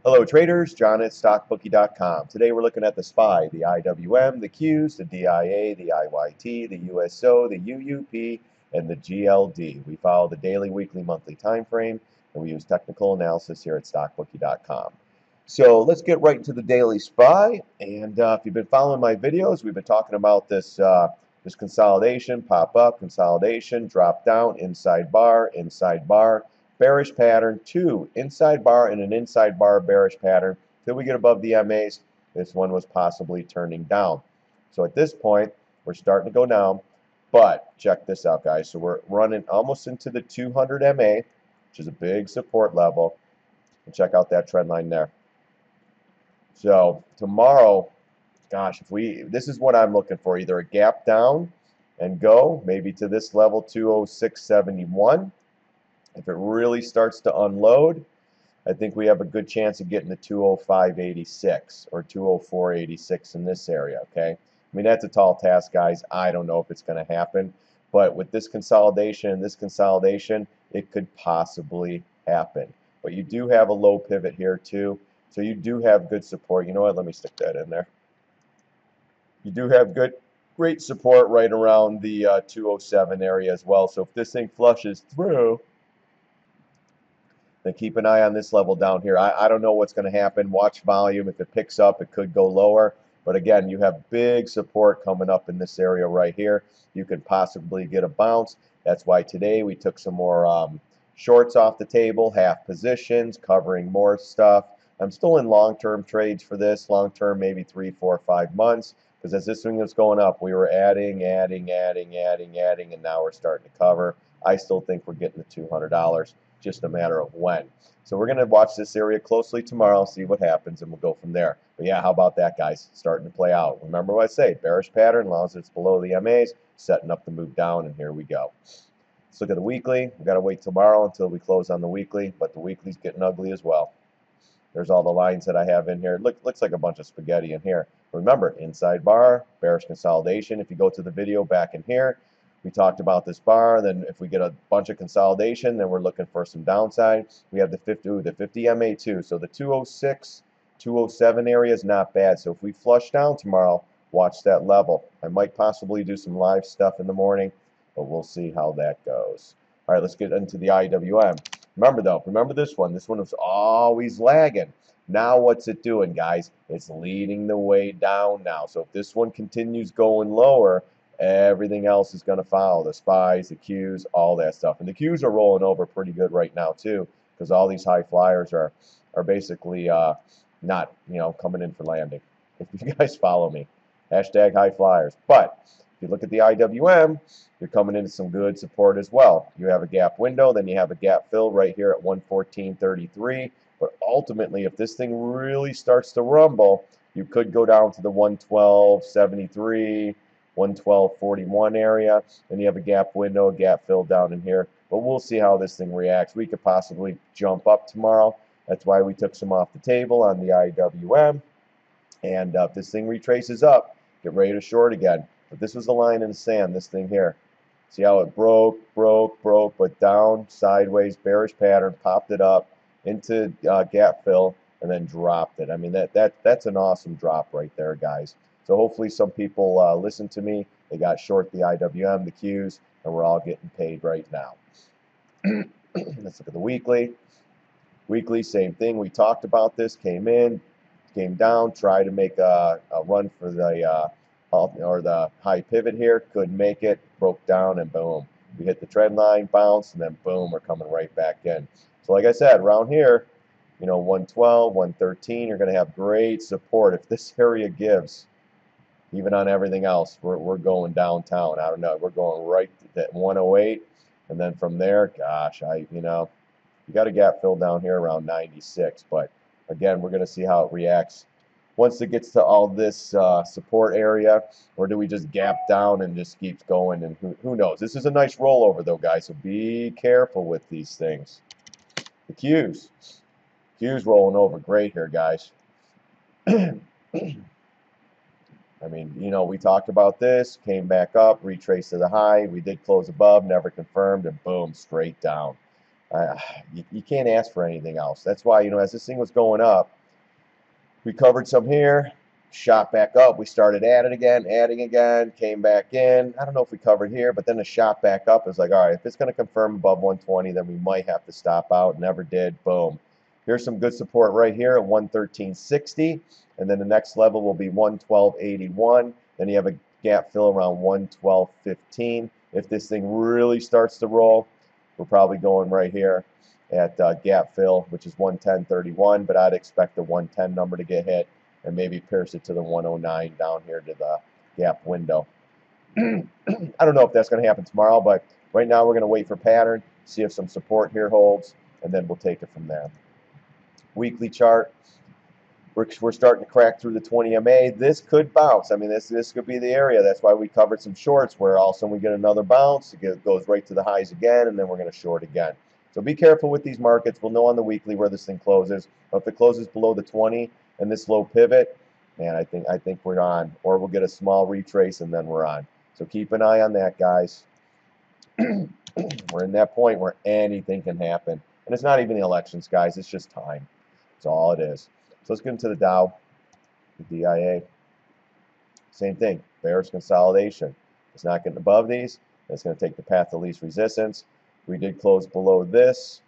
Hello traders, John at StockBookie.com. Today we're looking at the SPY, the IWM, the Qs, the DIA, the IYT, the USO, the UUP, and the GLD. We follow the daily, weekly, monthly time frame, and we use technical analysis here at StockBookie.com. So let's get right into the daily SPY. And if you've been following my videos, we've been talking about this consolidation, pop up, consolidation, drop down, inside bar, bearish pattern, two inside bar and an inside bar bearish pattern till we get above the MAs. This one was possibly turning down. So at this point, we're starting to go down, but check this out, guys. So we're running almost into the 200 MA, which is a big support level. And check out that trend line there. So tomorrow, gosh, this is what I'm looking for, either a gap down and go maybe to this level 206.71. If it really starts to unload, I think we have a good chance of getting to 205.86 or 204.86 in this area, okay? I mean, that's a tall task, guys. I don't know if it's going to happen, but with this consolidation and this consolidation, it could possibly happen. But you do have a low pivot here too, so you do have good support. You know what? Let me stick that in there. You do have great support right around the 207 area as well. So if this thing flushes through, then keep an eye on this level down here. I don't know what's going to happen. Watch volume. If it picks up, it could go lower. But again, you have big support coming up in this area right here. You could possibly get a bounce. That's why today we took some more shorts off the table, half positions, covering more stuff. I'm still in long-term trades for this. Long-term, maybe 3, 4, 5 months. Because as this thing was going up, we were adding, and now we're starting to cover. I still think we're getting the $200. Just a matter of when. So we're going to watch this area closely tomorrow, see what happens, and we'll go from there. But yeah, how about that, guys? Starting to play out. Remember what I say, bearish pattern, as long as it's below the MAs, setting up the move down, and here we go. Let's look at the weekly. We've got to wait tomorrow until we close on the weekly, but the weekly's getting ugly as well. There's all the lines that I have in here. Looks like a bunch of spaghetti in here. Remember, inside bar, bearish consolidation. If you go to the video back in here, we talked about this bar. Then if we get a bunch of consolidation, then we're looking for some downside. We have the 50 MA too. So the 206, 207 area is not bad. So if we flush down tomorrow, watch that level. I might possibly do some live stuff in the morning, but we'll see how that goes. All right, let's get into the IWM. Remember though, remember this one. This one was always lagging. Now what's it doing, guys? It's leading the way down now. So if this one continues going lower, everything else is going to follow. The SPYs, the Qs, all that stuff. And the Qs are rolling over pretty good right now too, because all these high flyers are basically not, coming in for landing. If you guys follow me, hashtag high flyers. But if you look at the IWM, you're coming into some good support as well. You have a gap window, then you have a gap fill right here at 114.33. But ultimately, if this thing really starts to rumble, you could go down to the 112.73, 112.41 area, and you have a gap window, a gap fill down in here. But we'll see how this thing reacts. We could possibly jump up tomorrow. That's why we took some off the table on the IWM. And if this thing retraces up, get ready to short again. But this was the line in the sand, this thing here. See how it broke, but down, sideways, bearish pattern, popped it up into gap fill, and then dropped it. I mean, that's an awesome drop right there, guys. So hopefully some people listen to me. They got short the IWM, the Qs, and we're all getting paid right now. Let's look at the weekly. Weekly, same thing. We talked about this. Came in, came down, tried to make a run for the the high pivot here. Couldn't make it. Broke down, and boom. We hit the trend line, bounce, and then boom, we're coming right back in. So like I said, around here, 112, 113, you're going to have great support. If this area gives, even on everything else, we're going downtown. I don't know. We're going right to 108, and then from there, gosh, you got a gap fill down here around 96. But again, we're going to see how it reacts once it gets to all this support area, or do we just gap down and just keeps going? And who knows? This is a nice rollover though, guys. So be careful with these things. The Qs rolling over great here, guys. I mean, we talked about this, came back up, retraced to the high. We did close above, never confirmed, and boom, straight down. Uh, you can't ask for anything else. That's why, you know, as this thing was going up, we covered some here, shot back up. We started adding again, came back in. I don't know if we covered here, but then the shot back up is like, all right, if it's going to confirm above 120, then we might have to stop out. Never did. Boom. Here's some good support right here at 113.60, and then the next level will be 112.81. Then you have a gap fill around 112.15. If this thing really starts to roll, we're probably going right here at gap fill, which is 110.31, but I'd expect the 110 number to get hit and maybe pierce it to the 109 down here to the gap window. I don't know if that's going to happen tomorrow, but right now we're going to wait for pattern, see if some support here holds, and then we'll take it from there. Weekly chart, we're starting to crack through the 20 MA. This could bounce. I mean, this could be the area. That's why we covered some shorts where all of a sudden we get another bounce. It goes right to the highs again, and then we're going to short again. So be careful with these markets. We'll know on the weekly where this thing closes. But if it closes below the 20 and this low pivot, man, I think we're on. Or we'll get a small retrace and then we're on. So keep an eye on that, guys. We're in that point where anything can happen. And it's not even the elections, guys. It's just time. That's all it is. So let's get into the Dow, the DIA. Same thing, bearish consolidation. It's not getting above these. It's going to take the path of least resistance. We did close below this.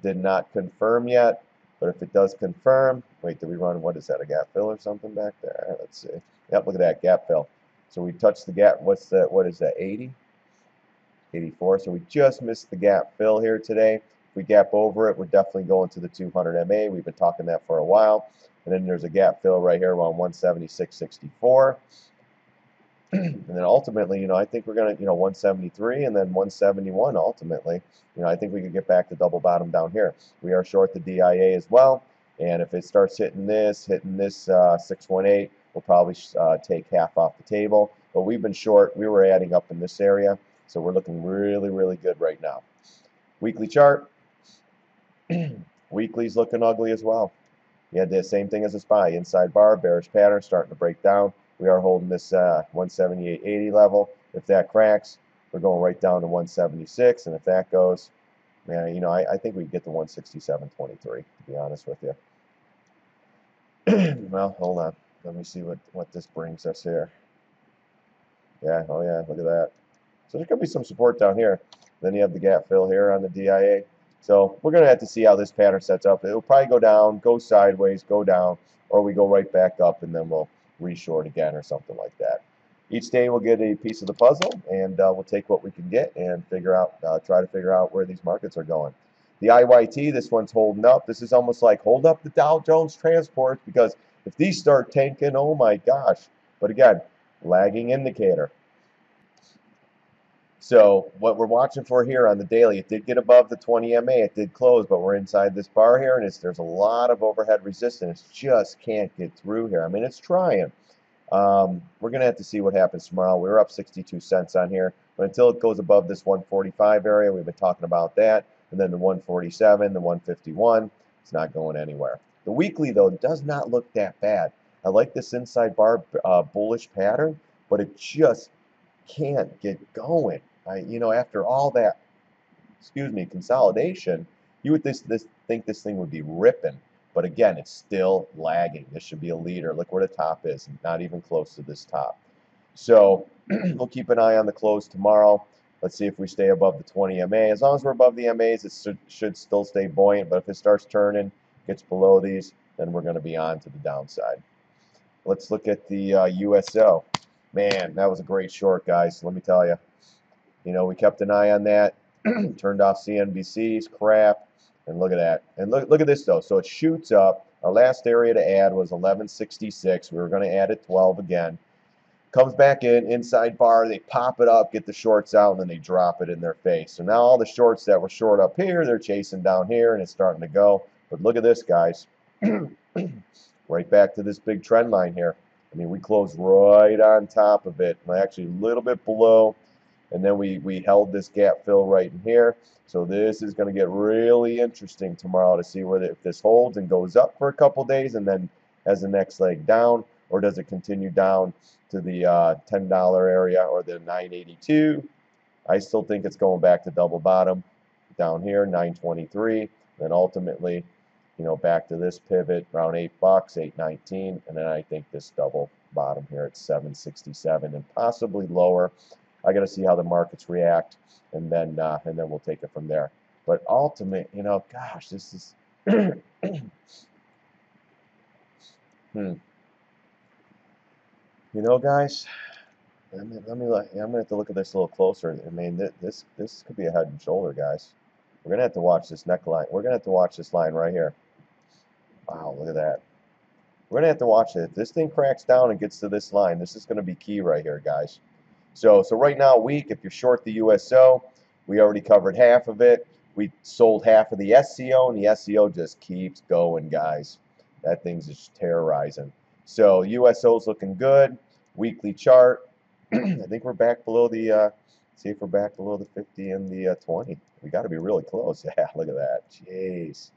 Did not confirm yet, but if it does confirm, wait, did we run, what is that, a gap fill or something back there? Let's see. Yep, look at that, gap fill. So we touched the gap, what is that, 80? 84, so we just missed the gap fill here today. If we gap over it, we're definitely going to the 200 MA. We've been talking that for a while. And then there's a gap fill right here around 176.64. And then ultimately, you know, I think we're going to, you know, 173 and then 171 ultimately. You know, I think we could get back to double bottom down here. We are short the DIA as well. And if it starts hitting this 618, we'll probably take half off the table. But we've been short. We were adding up in this area. So we're looking really, really good right now. Weekly chart. Weekly's looking ugly as well. You had the same thing as a SPY. Inside bar, bearish pattern starting to break down. We are holding this 178.80 level. If that cracks, we're going right down to 176. And if that goes, man, you know, I think we get to 167.23, to be honest with you. Well, hold on. Let me see what this brings us here. Yeah, oh yeah, look at that. So there could be some support down here. Then you have the gap fill here on the DIA. So we're going to have to see how this pattern sets up. It'll probably go down, go sideways, go down, or we go right back up and then we'll reshort again or something like that. Each day we'll get a piece of the puzzle and we'll take what we can get and figure out, try to figure out where these markets are going. The IYT, this one's holding up. This is almost like hold up the Dow Jones transport, because if these start tanking, oh my gosh. But again, lagging indicator. So what we're watching for here on the daily, it did get above the 20 MA, it did close, but we're inside this bar here, and there's a lot of overhead resistance. Just can't get through here. I mean, it's trying. We're going to have to see what happens tomorrow. We were up 62 cents on here, but until it goes above this 145 area, we've been talking about that, and then the 147, the 151, it's not going anywhere. The weekly, though, does not look that bad. I like this inside bar bullish pattern, but it just can't get going. You know, after all that, consolidation, you would think this thing would be ripping. But again, it's still lagging. This should be a leader. Look where the top is, not even close to this top. So we'll keep an eye on the close tomorrow. Let's see if we stay above the 20 MA. As long as we're above the MAs, it should still stay buoyant. But if it starts turning, gets below these, then we're going to be on to the downside. Let's look at the USO. Man, that was a great short, guys. Let me tell you. You know, we kept an eye on that. Turned off CNBC's crap. And look at that. And look at this, though. So it shoots up. Our last area to add was 1166. We were going to add it 12 again. Comes back in, inside bar. They pop it up, get the shorts out, and then they drop it in their face. So now all the shorts that were short up here, they're chasing down here, and it's starting to go. But look at this, guys. Right back to this big trend line here. I mean, we closed right on top of it. Actually, a little bit below. And then we held this gap fill right in here. So this is going to get really interesting tomorrow to see whether if this holds and goes up for a couple days and then has the next leg down, or does it continue down to the $10 area or the 982. I still think it's going back to double bottom. down here, 923, then ultimately, you know, back to this pivot around $8, 8.19, and then I think this double bottom here at 7.67 and possibly lower. I got to see how the markets react, and then we'll take it from there. But ultimate, you know, gosh, this is you know, guys, I'm gonna have to look at this a little closer. I mean, this could be a head and shoulder, guys. We're gonna have to watch this neckline. We're gonna have to watch this line right here. Wow, look at that. We're gonna have to watch it. If this thing cracks down and gets to this line, this is gonna be key right here, guys. So right now, weak. If you're short the USO, we already covered half of it. We sold half of the SCO, and the SCO just keeps going, guys. That thing's just terrorizing. So USO's looking good. Weekly chart. I think we're back below the. See if we're back below the 50 and the 20. We got to be really close. Yeah, look at that. Jeez.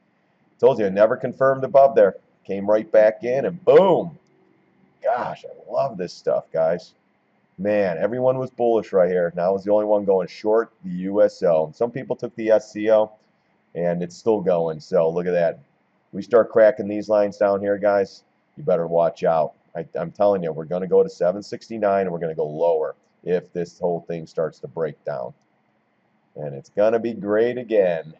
Told you, I never confirmed above there. Came right back in, and boom. Gosh, I love this stuff, guys. Man, everyone was bullish right here. Now I was the only one going short the USO. Some people took the SCO, and it's still going. So look at that. We start cracking these lines down here, guys. You better watch out. I'm telling you, we're going to go to 769, and we're going to go lower if this whole thing starts to break down. And it's going to be great again.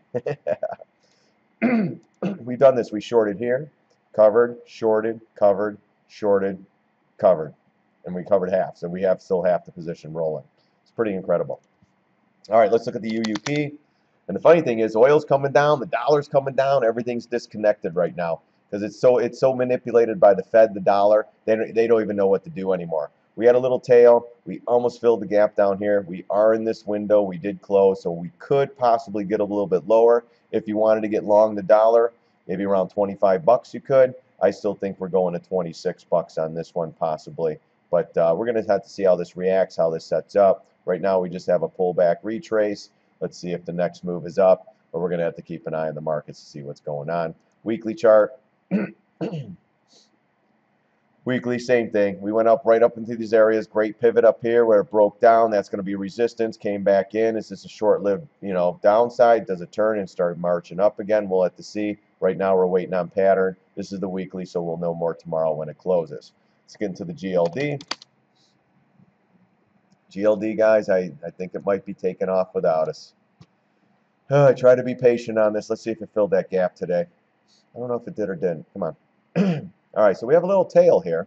We've done this. We shorted here, covered, shorted, covered, shorted, covered. And we covered half, so we have still half the position rolling. It's pretty incredible. All right, let's look at the UUP. And the funny thing is, oil's coming down, the dollar's coming down, everything's disconnected right now because it's so manipulated by the Fed, the dollar. They don't even know what to do anymore. We had a little tail. We almost filled the gap down here. We are in this window. We did close, so we could possibly get a little bit lower. If you wanted to get long the dollar, maybe around 25 bucks you could. I still think we're going to 26 bucks on this one possibly. But we're going to have to see how this reacts, how this sets up. Right now, we just have a pullback retrace. Let's see if the next move is up, or we're going to have to keep an eye on the markets to see what's going on. Weekly chart. Weekly, same thing. We went up right up into these areas. Great pivot up here where it broke down. That's going to be resistance. Came back in. Is this a short-lived, you know, downside? Does it turn and start marching up again? We'll have to see. Right now, we're waiting on pattern. This is the weekly, so we'll know more tomorrow when it closes. Let's get into the GLD. GLD, guys, I think it might be taking off without us. I try to be patient on this. Let's see if it filled that gap today. I don't know if it did or didn't. Come on. All right, so we have a little tail here.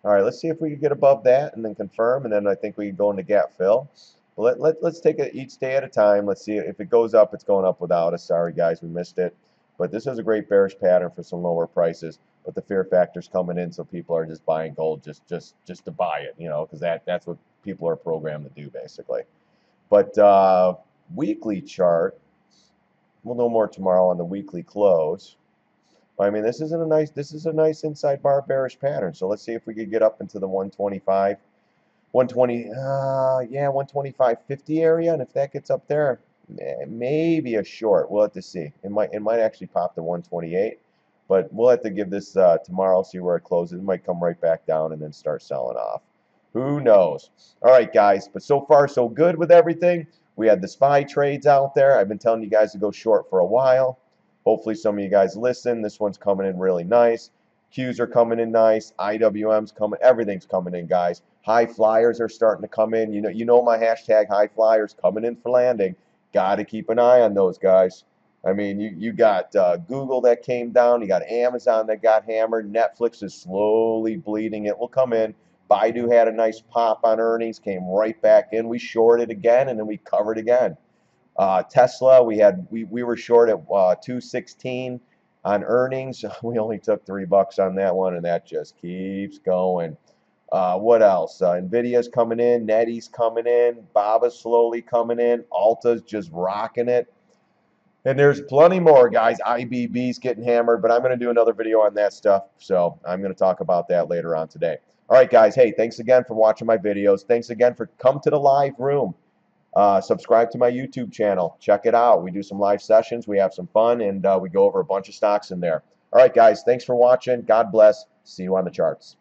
All right, let's see if we can get above that and then confirm, and then I think we can go into gap fill. But let's take it each day at a time. Let's see if it goes up, it's going up without us. Sorry, guys, we missed it. But this is a great bearish pattern for some lower prices. But the fear factor's coming in, so people are just buying gold just to buy it, you know, because that's what people are programmed to do, basically. But weekly chart, we'll know more tomorrow on the weekly close. I mean, this is a nice inside bar bearish pattern. So let's see if we could get up into the 125, 120, yeah, 125.50 area, and if that gets up there, maybe a short. We'll have to see. It might actually pop to 128. But we'll have to give this tomorrow, see where it closes. It might come right back down and then start selling off. Who knows? All right, guys. But so far, so good with everything. We had the SPY trades out there. I've been telling you guys to go short for a while. Hopefully, some of you guys listen. This one's coming in really nice. Qs are coming in nice. IWM's coming. Everything's coming in, guys. High flyers are starting to come in. You know my hashtag high flyers coming in for landing. Got to keep an eye on those, guys. I mean, you got Google that came down. You got Amazon that got hammered. Netflix is slowly bleeding. It will come in. Baidu had a nice pop on earnings, came right back in. We shorted again, and then we covered again. Tesla, we were short at 216 on earnings. We only took $3 on that one, and that just keeps going. What else? Nvidia's coming in. Netty's coming in. Baba's slowly coming in. Alta's just rocking it. And there's plenty more, guys. IBB's getting hammered, but I'm going to do another video on that stuff, so I'm going to talk about that later on today. All right, guys. Hey, thanks again for watching my videos. Thanks again for come to the live room. Subscribe to my YouTube channel. Check it out. We do some live sessions. We have some fun, and we go over a bunch of stocks in there. All right, guys. Thanks for watching. God bless. See you on the charts.